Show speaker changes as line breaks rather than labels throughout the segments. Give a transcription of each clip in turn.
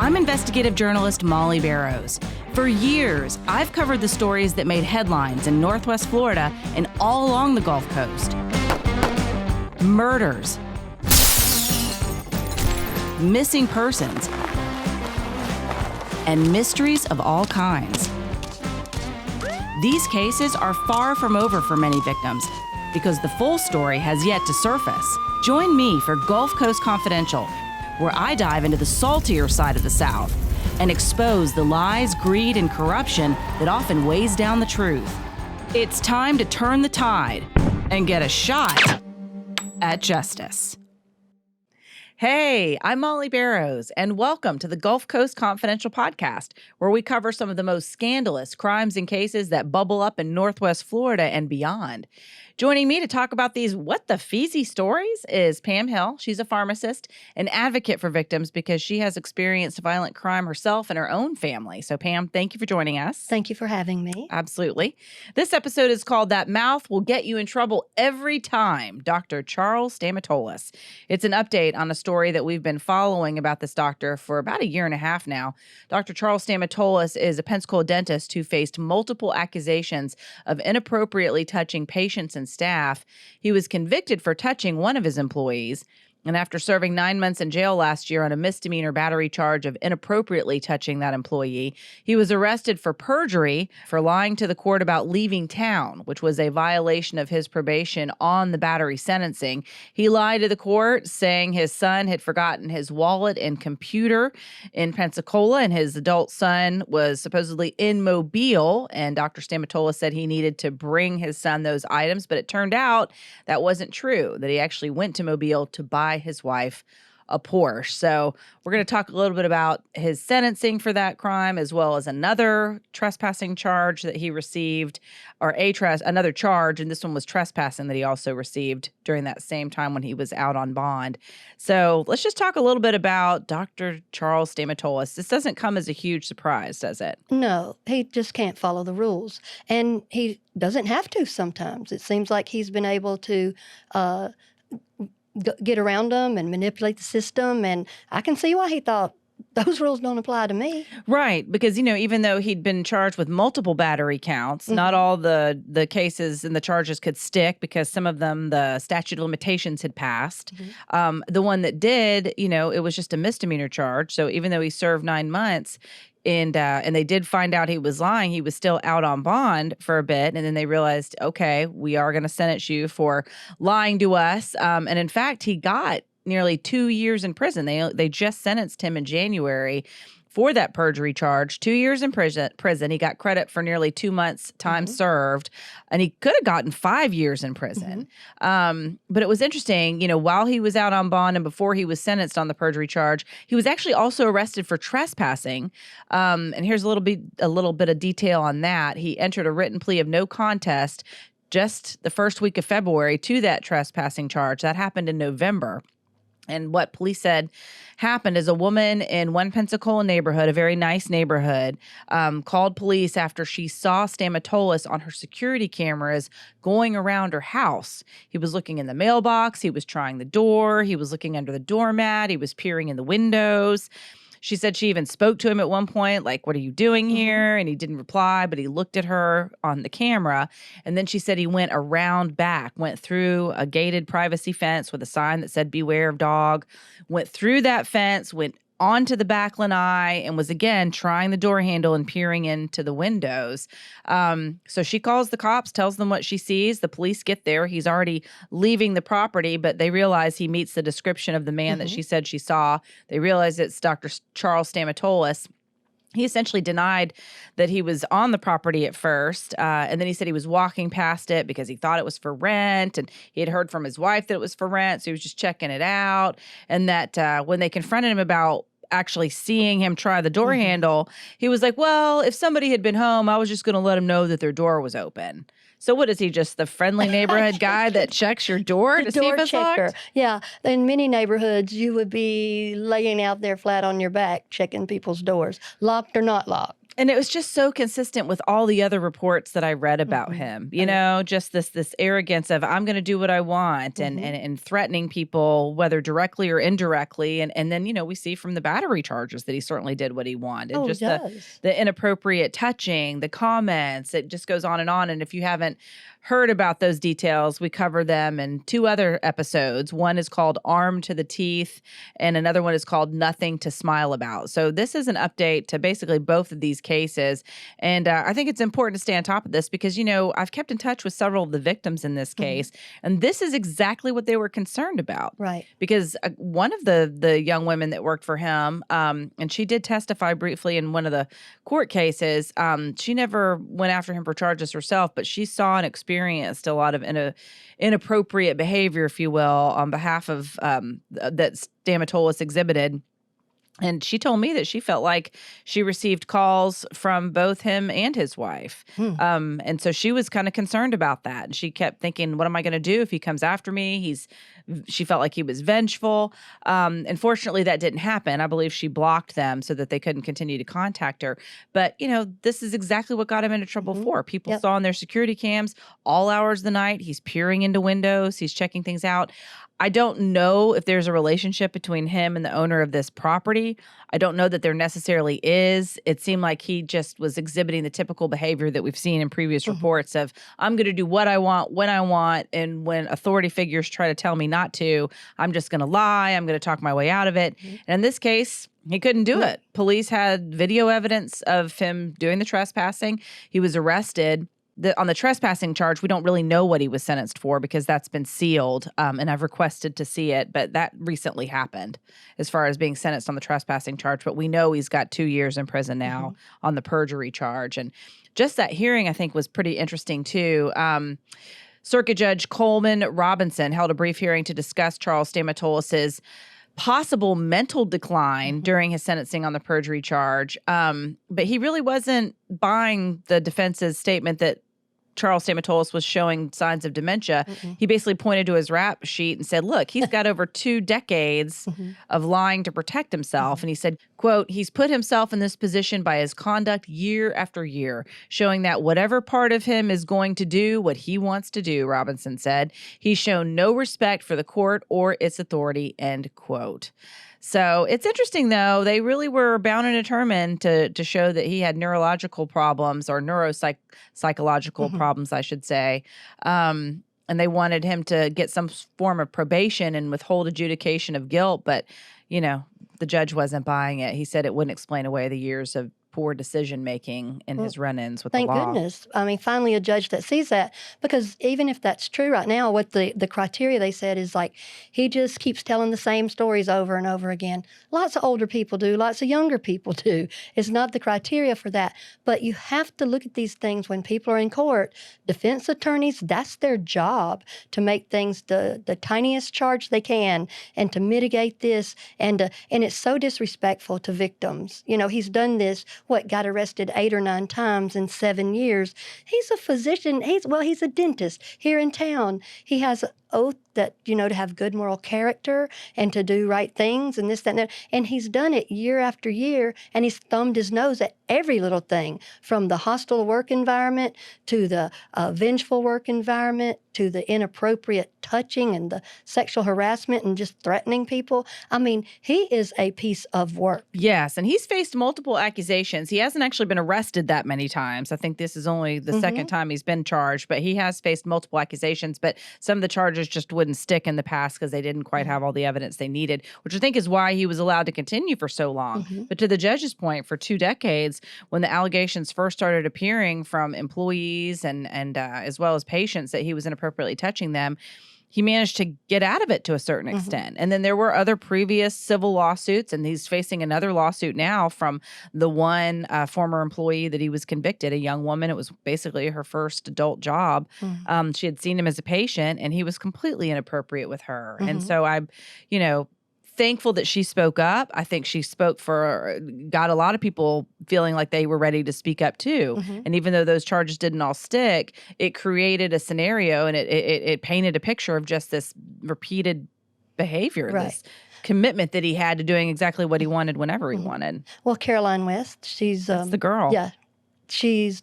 I'm investigative journalist Molly Barrows. For years, I've covered the stories that made headlines in Northwest Florida and all along the Gulf Coast. Murders, missing persons, and mysteries of all kinds. These cases are far from over for many victims because the full story has yet to surface. Join me for Gulf Coast Confidential, where I dive into the saltier side of the South and expose the lies, greed, and corruption that often weighs down the truth. It's time to turn the tide and get a shot at justice. Hey, I'm Molly Barrows, and welcome to the Gulf Coast Confidential podcast, where we cover some of the most scandalous crimes and cases that bubble up in Northwest Florida and beyond. Joining me to talk about these what-the-feezy stories is Pam Hill. She's a pharmacist, an advocate for victims because she has experienced violent crime herself and her own family. So, Pam, thank you for joining us.
Thank you for having me.
Absolutely. This episode is called That Mouth Will Get You in Trouble Every Time, Dr. Charles Stamitoles. It's an update on a story that we've been following about this doctor for about a year and a half now. Dr. Charles Stamitoles is a Pensacola dentist who faced multiple accusations of inappropriately touching patients and staff. He was convicted for touching one of his employees, and after serving 9 months in jail last year on a misdemeanor battery charge of inappropriately touching that employee, he was arrested for perjury for lying to the court about leaving town, which was a violation of his probation on the battery sentencing. He lied to the court, saying his son had forgotten his wallet and computer in Pensacola, and his adult son was supposedly in Mobile, and Dr. Stamitoles said he needed to bring his son those items, but it turned out that wasn't true, that he actually went to Mobile to buy his wife a Porsche. So we're going to talk a little bit about his sentencing for that crime, as well as another trespassing charge that he received, or another charge, and this one was trespassing that he also received during that same time when he was out on bond. So let's just talk a little bit about Dr. Charles Stamitoles. This doesn't come as a huge surprise, does it?
No, he just can't follow the rules. And he doesn't have to sometimes. It seems like he's been able to get around them and manipulate the system. And I can see why he thought those rules don't apply to me.
Right, because, even though he'd been charged with multiple battery counts, not all the cases and the charges could stick because some of them, the statute of limitations had passed. The one that did, it was just a misdemeanor charge. So even though he served 9 months, and they did find out he was lying, he was still out on bond for a bit. And then they realized, okay, we are going to sentence you for lying to us. And in fact, he got nearly 2 years in prison. They just sentenced him in January for that perjury charge. 2 years in prison. He got credit for nearly 2 months time served, and he could have gotten 5 years in prison. But it was interesting, while he was out on bond and before he was sentenced on the perjury charge, he was actually also arrested for trespassing. And here's a little bit of detail on that. He entered a written plea of no contest just the first week of February to that trespassing charge. That happened in November. And what police said happened is a woman in one Pensacola neighborhood, a very nice neighborhood, called police after she saw Stamitoles on her security cameras going around her house. He was looking in the mailbox. He was trying the door. He was looking under the doormat. He was peering in the windows. She said she even spoke to him at one point, like, "What are you doing here?" And he didn't reply, but he looked at her on the camera. And then she said he went around back, went through a gated privacy fence with a sign that said, "Beware of dog," went through that fence, went onto the back lanai, and was again trying the door handle and peering into the windows. So she calls the cops, tells them what she sees. The police get there. He's already leaving the property, but they realize he meets the description of the man that she said she saw. They realize it's Dr. Charles Stamitoles. He essentially denied that he was on the property at first, and then he said he was walking past it because he thought it was for rent, and he had heard from his wife that it was for rent, so he was just checking it out, and that when they confronted him about actually seeing him try the door handle, he was like, "Well, if somebody had been home, I was just going to let him know that their door was open." So what is he, just the friendly neighborhood guy that checks your door to see if it's locked?
Yeah. In many neighborhoods, you would be laying out there flat on your back checking people's doors, locked or not locked.
And it was just so consistent with all the other reports that I read about him. You know, just this arrogance of I'm going to do what I want and threatening people, whether directly or indirectly. And then, we see from the battery charges that he certainly did what he wanted.
Oh, he
Just
does.
the inappropriate touching, the comments, it just goes on. And if you haven't heard about those details, we cover them in 2 other episodes. One is called Armed to the Teeth, and another one is called Nothing to Smile About. So this is an update to basically both of these cases. And I think it's important to stay on top of this because, I've kept in touch with several of the victims in this case, and this is exactly what they were concerned about.
Right.
Because one of the young women that worked for him, and she did testify briefly in one of the court cases, she never went after him for charges herself, but she saw and experienced a lot of inappropriate behavior, if you will, on behalf of that Stamitoles exhibited. And she told me that she felt like she received calls from both him and his wife. And so she was kind of concerned about that. And she kept thinking, what am I going to do if he comes after me? She felt like he was vengeful. Unfortunately, that didn't happen. I believe she blocked them so that they couldn't continue to contact her. But, this is exactly what got him into trouble for. People saw on their security cams all hours of the night. He's peering into windows. He's checking things out. I don't know if there's a relationship between him and the owner of this property. I don't know that there necessarily is. It seemed like he just was exhibiting the typical behavior that we've seen in previous reports of, I'm going to do what I want, when I want, and when authority figures try to tell me not to, I'm just going to lie. I'm going to talk my way out of it. And in this case, he couldn't do it. Police had video evidence of him doing the trespassing. He was arrested. On the trespassing charge, we don't really know what he was sentenced for because that's been sealed, and I've requested to see it, but that recently happened as far as being sentenced on the trespassing charge. But we know he's got 2 years in prison now on the perjury charge. And just that hearing, I think, was pretty interesting, too. Circuit Judge Coleman Robinson held a brief hearing to discuss Charles Stamitoles' possible mental decline during his sentencing on the perjury charge. But he really wasn't buying the defense's statement that Charles Stamitoles was showing signs of dementia. He basically pointed to his rap sheet and said, look, he's got over 2 decades of lying to protect himself. And he said, quote, he's put himself in this position by his conduct year after year, showing that whatever part of him is going to do what he wants to do, Robinson said. He's shown no respect for the court or its authority, end quote. So it's interesting, though. They really were bound and determined to show that he had neurological problems or psychological problems, I should say. And they wanted him to get some form of probation and withhold adjudication of guilt. But, the judge wasn't buying it. He said it wouldn't explain away the years of poor decision-making in his run-ins with the law.
Thank goodness. I mean, finally a judge that sees that, because even if that's true right now, what the criteria they said is like, he just keeps telling the same stories over and over again. Lots of older people do, lots of younger people do. It's not the criteria for that. But you have to look at these things when people are in court. Defense attorneys, that's their job, to make things the tiniest charge they can and to mitigate this. And it's so disrespectful to victims. He's done this, got arrested 8 or 9 times in 7 years. He's a physician. He's a dentist here in town. He has an oath that, to have good moral character and to do right things and this, that, and that. And he's done it year after year, and he's thumbed his nose at every little thing, from the hostile work environment to the vengeful work environment to the inappropriate touching and the sexual harassment and just threatening people. I mean, he is a piece of work.
Yes, and he's faced multiple accusations. He hasn't actually been arrested that many times. I think this is only the second time he's been charged, but he has faced multiple accusations. But some of the charges just wouldn't stick in the past because they didn't quite have all the evidence they needed, which I think is why he was allowed to continue for so long. But to the judge's point, for 2 decades, when the allegations first started appearing from employees and as well as patients that he was inappropriately touching them, he managed to get out of it to a certain extent. And then there were other previous civil lawsuits, and he's facing another lawsuit now from the one former employee that he was convicted, a young woman. It was basically her first adult job. She had seen him as a patient, and he was completely inappropriate with her. And so I'm, thankful that she spoke up. I think she got a lot of people feeling like they were ready to speak up too. And even though those charges didn't all stick, it created a scenario, and it painted a picture of just this repeated behavior,
Right.
this commitment that he had to doing exactly what he wanted whenever he wanted.
Well, Caroline West, she's
That's the girl.
yeah, she's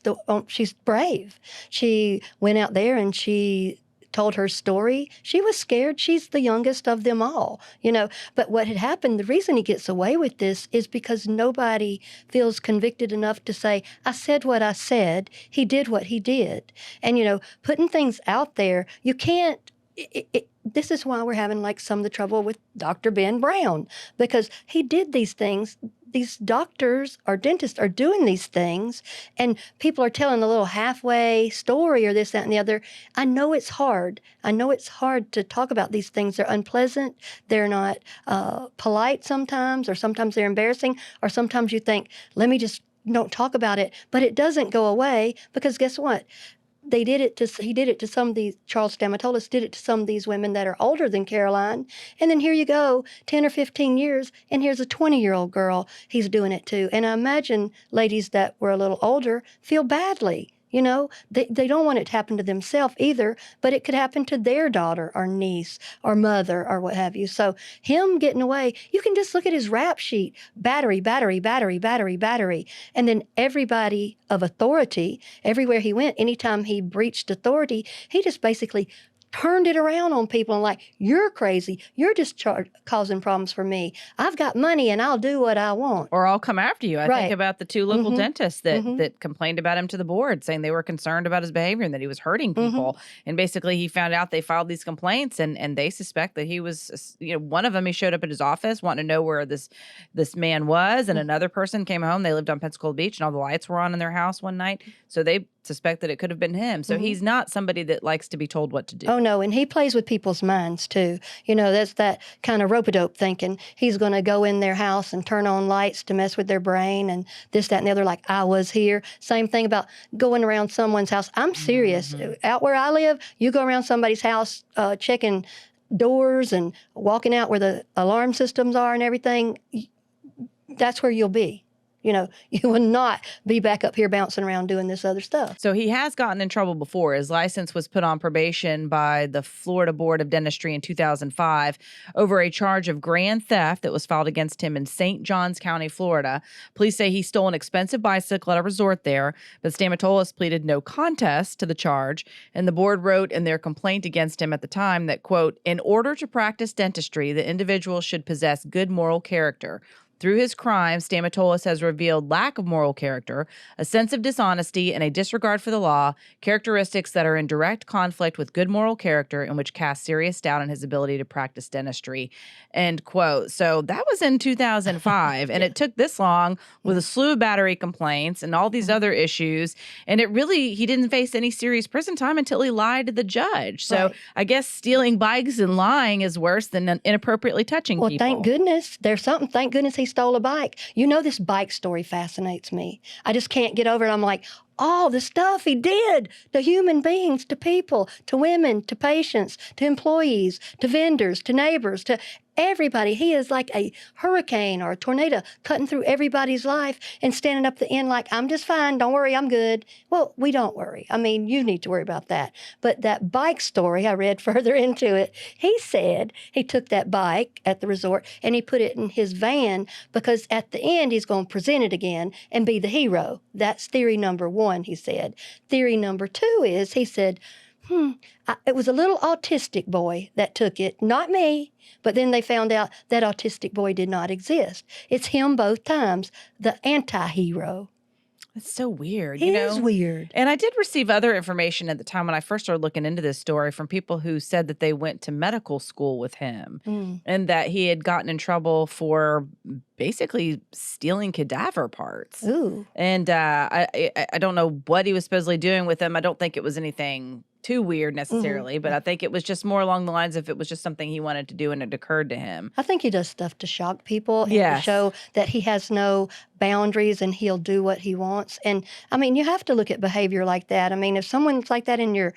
brave. She went out there and she told her story. She was scared. She's the youngest of them all, But what had happened, the reason he gets away with this is because nobody feels convicted enough to say, I said what I said. He did what he did. And, putting things out there, you can't. This is why we're having like some of the trouble with Dr. Ben Brown, because he did these things. These doctors or dentists are doing these things, and people are telling a little halfway story or this, that, and the other. I know it's hard. I know it's hard to talk about these things. They're unpleasant. They're not polite sometimes, or sometimes they're embarrassing, or sometimes you think, let me just don't talk about it. But it doesn't go away, because guess what? He did it to some of these, Charles Stamitoles did it to some of these women that are older than Caroline. And then here you go, 10 or 15 years, and here's a 20-year-old girl he's doing it to. And I imagine ladies that were a little older feel badly. They don't want it to happen to themselves either, but it could happen to their daughter or niece or mother or what have you. So him getting away, you can just look at his rap sheet: battery, battery, battery, battery, battery. And then everybody of authority, everywhere he went, anytime he breached authority, he just basically turned it around on people and like, you're crazy. You're just causing problems for me. I've got money and I'll do what I want.
Or I'll come after you. I think about the two local dentists that complained about him to the board, saying they were concerned about his behavior and that he was hurting people. And basically he found out they filed these complaints, and they suspect that he was, one of them, he showed up at his office wanting to know where this man was. And another person came home. They lived on Pensacola Beach, and all the lights were on in their house one night. So they suspect that it could have been him. So he's not somebody that likes to be told what to do.
Oh, no. And he plays with people's minds, too. That's that kind of rope-a-dope thinking. He's going to go in their house and turn on lights to mess with their brain and this, that, and the other, like I was here. Same thing about going around someone's house. I'm serious. Out where I live, you go around somebody's house checking doors and walking out where the alarm systems are and everything, that's where you'll be. You will not be back up here bouncing around doing this other stuff.
So he has gotten in trouble before. His license was put on probation by the Florida Board of Dentistry in 2005 over a charge of grand theft that was filed against him in St. Johns County, Florida. Police say he stole an expensive bicycle at a resort there, but Stamitoles pleaded no contest to the charge. And the board wrote in their complaint against him at the time that, quote, in order to practice dentistry, the individual should possess good moral character. Through his crime, Stamitoles has revealed lack of moral character, a sense of dishonesty, and a disregard for the law, characteristics that are in direct conflict with good moral character and which cast serious doubt on his ability to practice dentistry, end quote. So that was in 2005, and it took this long with a slew of battery complaints and all these other issues, and he didn't face any serious prison time until he lied to the judge. So I guess stealing bikes and lying is worse than inappropriately touching people.
Well, thank goodness. There's something. Thank goodness he stole a bike. This bike story fascinates me. I just can't get over it. I'm like, all the stuff he did to human beings, to people, to women, to patients, to employees, to vendors, to neighbors, to everybody. He is like a hurricane or a tornado cutting through everybody's life and standing up at the end like, I'm just fine. Don't worry, I'm good. Well, we don't worry. I mean, you need to worry about that. But that bike story, I read further into it, he said he took that bike at the resort and he put it in his van because at the end he's going to present it again and be the hero. That's theory number one, he said. Theory number two is, he said, it was a little autistic boy that took it, not me. But then they found out that autistic boy did not exist. It's him both times, the anti-hero.
It's so weird.
It is weird.
And I did receive other information at the time when I first started looking into this story from people who said that they went to medical school with him and that he had gotten in trouble for basically stealing cadaver parts.
Ooh.
And I don't know what he was supposedly doing with them. I don't think it was anything too weird necessarily, but I think it was just more along the lines of it was just something he wanted to do and it occurred to him.
I think he does stuff to shock people and to show that he has no boundaries and he'll do what he wants. And I mean, you have to look at behavior like that. I mean, if someone's like that in your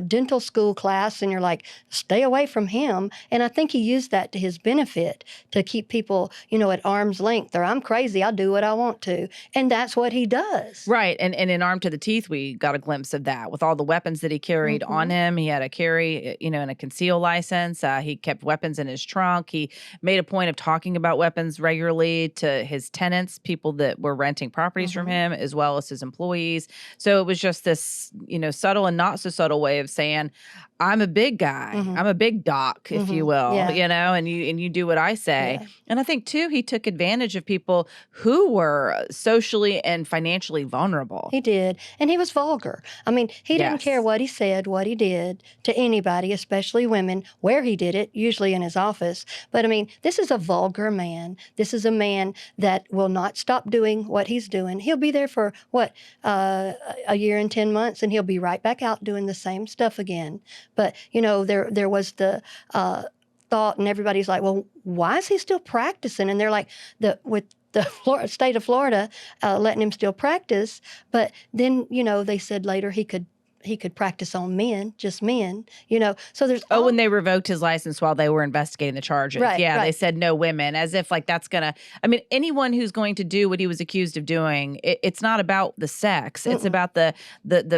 dental school class and you're like, stay away from him. And I think he used that to his benefit to keep people, at arm's length, or I'm crazy, I'll do what I want to. And that's what he does.
Right. And in Armed to the Teeth, we got a glimpse of that with all the weapons that he carried on him. He had a carry, and a conceal license. He kept weapons in his trunk. He made a point of talking about weapons regularly to his tenants, people that were renting properties from him, as well as his employees. So it was just this, subtle and not so subtle way of saying, I'm a big guy. I'm a big doc, if you will, and you do what I say.
Yeah.
And I think, too, he took advantage of people who were socially and financially vulnerable.
He did. And he was vulgar. I mean, he didn't care what he said, what he did to anybody, especially women, where he did it, usually in his office. But I mean, this is a vulgar man. This is a man that will not stop doing what he's doing. He'll be there for, a year and 10 months, and he'll be right back out doing the same stuff again. But, there was the thought, and everybody's like, well, why is he still practicing? And they're like, with the state of Florida letting him still practice. But then, they said later he could practice on men, just men, So there's
when they revoked his license while they were investigating the charges.
Right,
They said no women, as if that's going to, anyone who's going to do what he was accused of doing, it's not about the sex. It's about the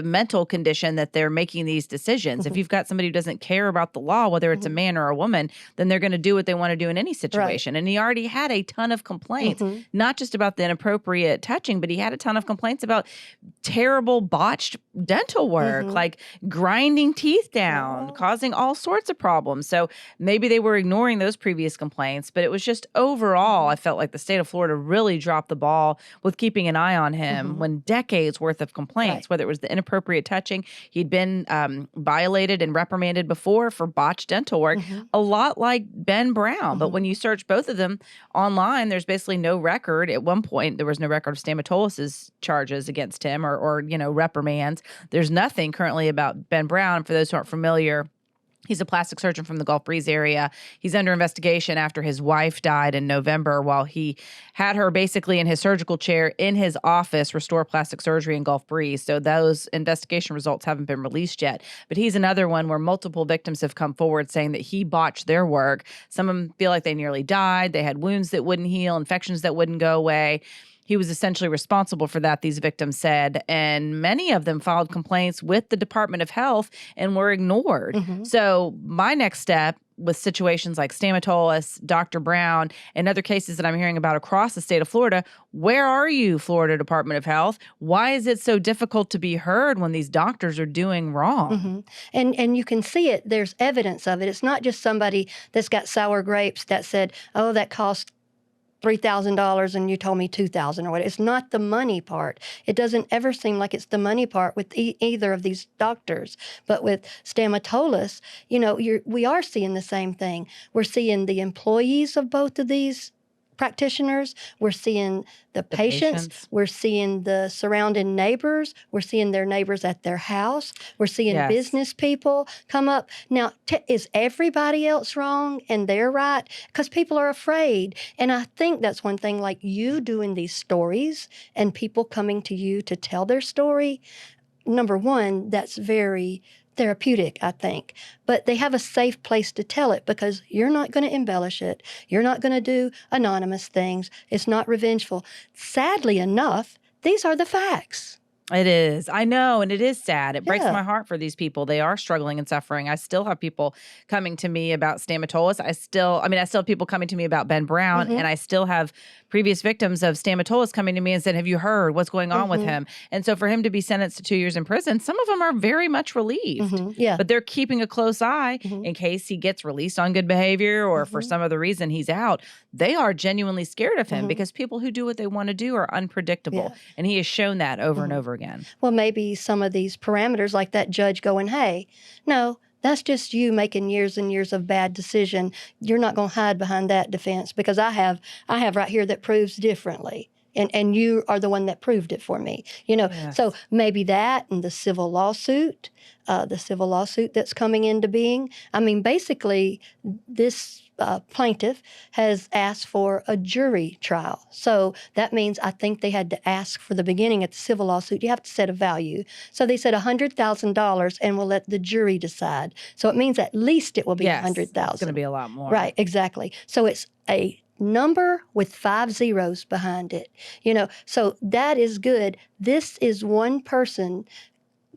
mental condition that they're making these decisions. If you've got somebody who doesn't care about the law, whether it's a man or a woman, then they're going to do what they want to do in any situation. Right. And he already had a ton of complaints, not just about the inappropriate touching, but he had a ton of complaints about terrible botched dental work. Like grinding teeth down, causing all sorts of problems. So maybe they were ignoring those previous complaints, but it was just overall, I felt like the state of Florida really dropped the ball with keeping an eye on him when decades worth of complaints, whether it was the inappropriate touching, he'd been violated and reprimanded before for botched dental work, a lot like Ben Brown. But when you search both of them online, there's basically no record. At one point, there was no record of Stamitoles' charges against him or reprimands. There's nothing currently about Ben Brown. For those who aren't familiar, he's a plastic surgeon from the Gulf Breeze area. He's under investigation after his wife died in November while he had her basically in his surgical chair in his office restore plastic surgery in Gulf Breeze. So those investigation results haven't been released yet. But he's another one where multiple victims have come forward saying that he botched their work. Some of them feel like they nearly died. They had wounds that wouldn't heal, infections that wouldn't go away. He was essentially responsible for that, these victims said, and many of them filed complaints with the Department of Health and were ignored. So my next step with situations like Stamitoles, Dr. Brown, and other cases that I'm hearing about across the state of Florida, where are you, Florida Department of Health? Why is it so difficult to be heard when these doctors are doing wrong?
And you can see it. There's evidence of it. It's not just somebody that's got sour grapes that said, oh, that cost $3,000 and you told me $2,000 or what. It's not the money part. It doesn't ever seem like it's the money part with either of these doctors. But with Stamitoles, we are seeing the same thing. We're seeing the employees of both of these practitioners. We're seeing the patients. We're seeing the surrounding neighbors. We're seeing their neighbors at their house. We're seeing business people come up. Now, is everybody else wrong and they're right? Because people are afraid. And I think that's one thing, like you doing these stories and people coming to you to tell their story. Number one, that's very therapeutic, I think. But they have a safe place to tell it because you're not going to embellish it. You're not going to do anonymous things. It's not revengeful. Sadly enough, these are the facts.
It is. I know. And it is sad. It breaks my heart for these people. They are struggling and suffering. I still have people coming to me about Stamitoles. I still have people coming to me about Ben Brown. And I still have previous victims of Stamitoles coming to me and said, have you heard what's going on with him? And so for him to be sentenced to 2 years in prison, some of them are very much relieved. But they're keeping a close eye in case he gets released on good behavior or for some other reason he's out. They are genuinely scared of him because people who do what they want to do are unpredictable. And he has shown that over and over again.
Well, maybe some of these parameters, like that judge going, hey, no, that's just you making years and years of bad decision. You're not going to hide behind that defense because I have right here that proves differently. And you are the one that proved it for me.
Yes.
So maybe that and the civil lawsuit that's coming into being. I mean, basically, this plaintiff has asked for a jury trial. So that means I think they had to ask for the beginning at the civil lawsuit. You have to set a value. So they said $100,000 and we'll let the jury decide. So it means at least it will be
Yes,
$100,000.
it's going to be a lot more.
Right, exactly. So it's a number with 5 zeros behind it. So that is good. This is one person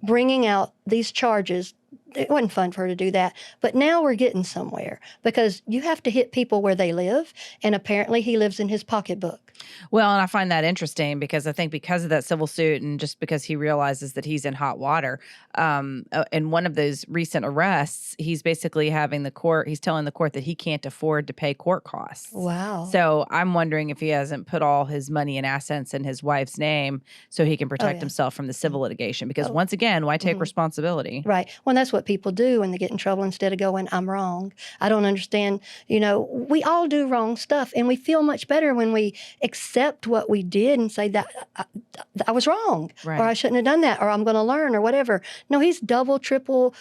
bringing out these charges. It wasn't fun for her to do that, but now we're getting somewhere because you have to hit people where they live, and apparently he lives in his pocketbook.
Well, and I find that interesting because I think because of that civil suit and just because he realizes that he's in hot water, in one of those recent arrests, he's basically he's telling the court that he can't afford to pay court costs.
Wow.
So I'm wondering if he hasn't put all his money and assets in his wife's name so he can protect himself from the civil litigation. Because once again, why take responsibility?
Right. Well, that's what people do when they get in trouble instead of going, I'm wrong. I don't understand. We all do wrong stuff, and we feel much better when we accept what we did and say that I was wrong,
Right.
or I shouldn't have done that, or I'm going to learn, or whatever. No, he's double, triple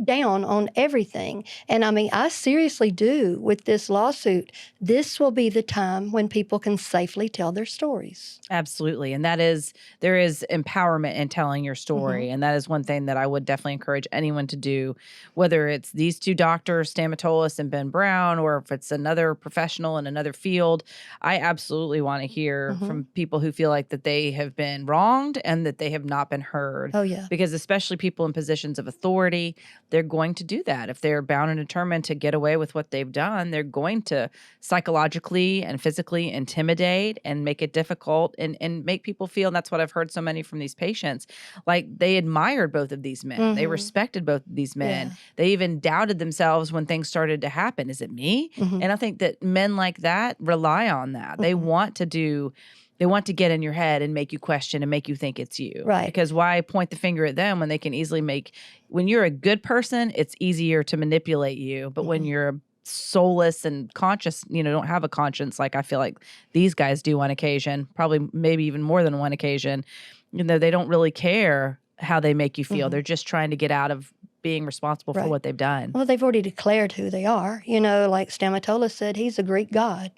down on everything. And I mean, I seriously do with this lawsuit. This will be the time when people can safely tell their stories.
Absolutely. And there is empowerment in telling your story. And that is one thing that I would definitely encourage anyone to do, whether it's these two doctors, Stamitoles and Ben Brown, or if it's another professional in another field. I absolutely want to hear from people who feel like that they have been wronged and that they have not been heard.
Oh, yeah.
Because especially people in positions of authority, they're going to do that. If they're bound and determined to get away with what they've done, they're going to psychologically and physically intimidate and make it difficult and make people feel, and that's what I've heard so many from these patients, like they admired both of these men. They respected both of these men.
Yeah.
They even doubted themselves when things started to happen. Is it me? And I think that men like that rely on that. They want to get in your head and make you question and make you think it's you.
Right.
Because why point the finger at them when they can easily when you're a good person, it's easier to manipulate you. But when you're soulless and conscious, don't have a conscience like I feel like these guys do on occasion, probably maybe even more than one occasion, they don't really care how they make you feel. They're just trying to get out of being responsible for what they've done.
Well, they've already declared who they are. Like Stamitoles said, he's a Greek god.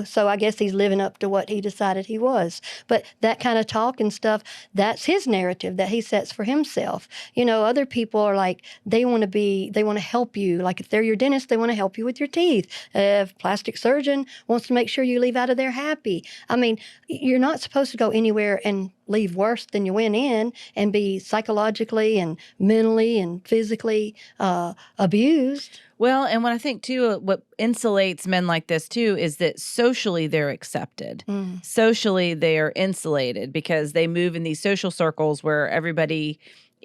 So I guess he's living up to what he decided he was. But that kind of talk and stuff, that's his narrative that he sets for himself. Other people are like, they want to help you. Like if they're your dentist, they want to help you with your teeth. If plastic surgeon wants to make sure you leave out of there happy. I mean, you're not supposed to go anywhere and leave worse than you went in and be psychologically and mentally and physically abused.
Well, and what I think too, what insulates men like this too, is that socially they're accepted. Socially they are insulated because they move in these social circles where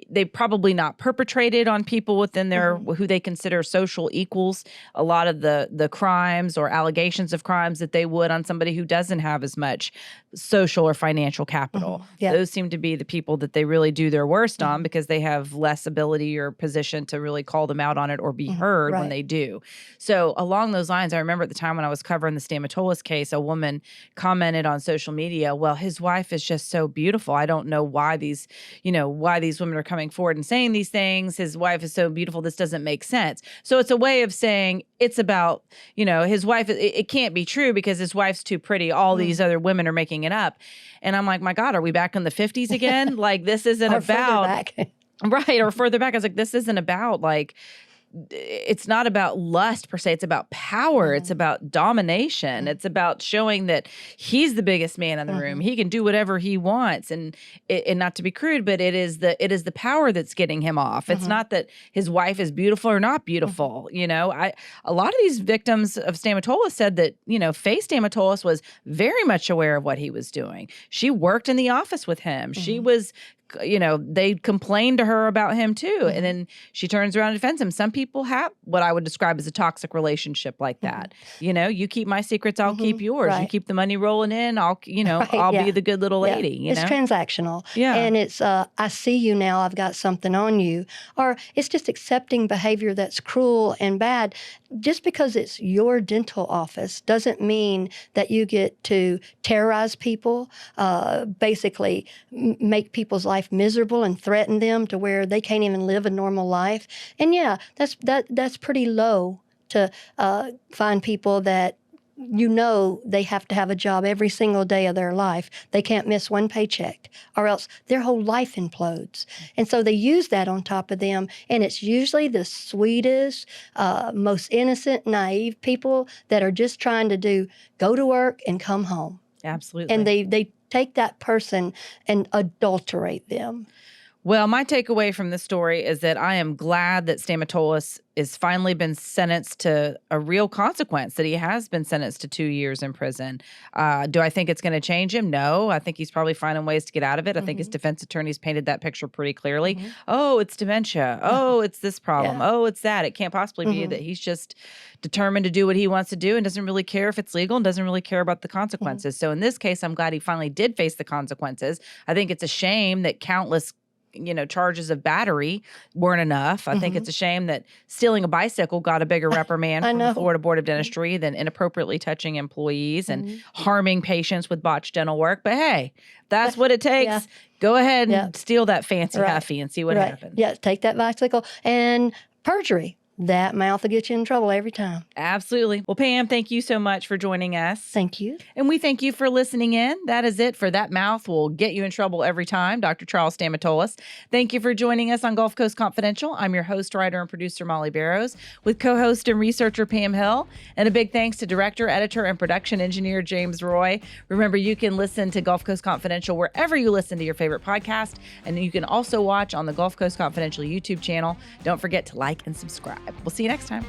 they probably not perpetrated on people within their who they consider social equals a lot of the crimes or allegations of crimes that they would on somebody who doesn't have as much social or financial capital.
Yeah.
Those seem to be the people that they really do their worst on because they have less ability or position to really call them out on it or be heard when they do. So along those lines, I remember at the time when I was covering the Stamitoles case, a woman commented on social media, well, his wife is just so beautiful. I don't know why these women are coming forward and saying these things. His wife is so beautiful. This doesn't make sense. So it's a way of saying it's about, his wife. It can't be true because his wife's too pretty. All these other women are making it up. And I'm like, my God, are we back in the 50s again? Like this isn't about right or further back. I was like, this isn't about it's not about lust per se. It's about power. It's about domination. It's about showing that he's the biggest man in the room. He can do whatever he wants. And not to be crude, but it is the power that's getting him off. It's not that his wife is beautiful or not beautiful. A lot of these victims of Stamitoles said that, Faye Stamitoles was very much aware of what he was doing. She worked in the office with him. She was they complained to her about him too. And then she turns around and defends him. Some people have what I would describe as a toxic relationship like that. You keep my secrets, I'll keep yours.
Right.
You keep the money rolling in, I'll be the good little lady.
It's transactional.
Yeah.
And it's, I see you now, I've got something on you. Or it's just accepting behavior that's cruel and bad. Just because it's your dental office doesn't mean that you get to terrorize people, basically make people's life miserable and threaten them to where they can't even live a normal life. And yeah, that's pretty low to find people that they have to have a job every single day of their life. They can't miss one paycheck or else their whole life implodes. And so they use that on top of them. And it's usually the sweetest, most innocent, naive people that are just trying to go to work and come home.
Absolutely.
And they take that person and adulterate them.
Well, my takeaway from this story is that I am glad that Stamitoles is finally been sentenced to a real consequence, that he has been sentenced to 2 years in prison. Do I think it's going to change him? No. I think he's probably finding ways to get out of it. I think his defense attorneys painted that picture pretty clearly. Oh, it's dementia. Oh, it's this problem. Oh, it's that. It can't possibly be that he's just determined to do what he wants to do and doesn't really care if it's legal and doesn't really care about the consequences. So in this case, I'm glad he finally did face the consequences. I think it's a shame that countless charges of battery weren't enough. I think it's a shame that stealing a bicycle got a bigger reprimand from the Florida Board of Dentistry than inappropriately touching employees and harming patients with botched dental work. But hey, that's what it takes.
Yeah.
Go ahead and steal that fancy huffy and see what happens.
Yeah, take that bicycle. And perjury. That mouth will get you in trouble every time.
Absolutely. Well, Pam, thank you so much for joining us.
Thank you.
And we thank you for listening in. That is it for That Mouth Will Get You in Trouble Every Time, Dr. Charles Stamitoles. Thank you for joining us on Gulf Coast Confidential. I'm your host, writer, and producer, Molly Barrows, with co-host and researcher, Pam Hill. And a big thanks to director, editor, and production engineer, James Roy. Remember, you can listen to Gulf Coast Confidential wherever you listen to your favorite podcast. And you can also watch on the Gulf Coast Confidential YouTube channel. Don't forget to like and subscribe. We'll see you next time.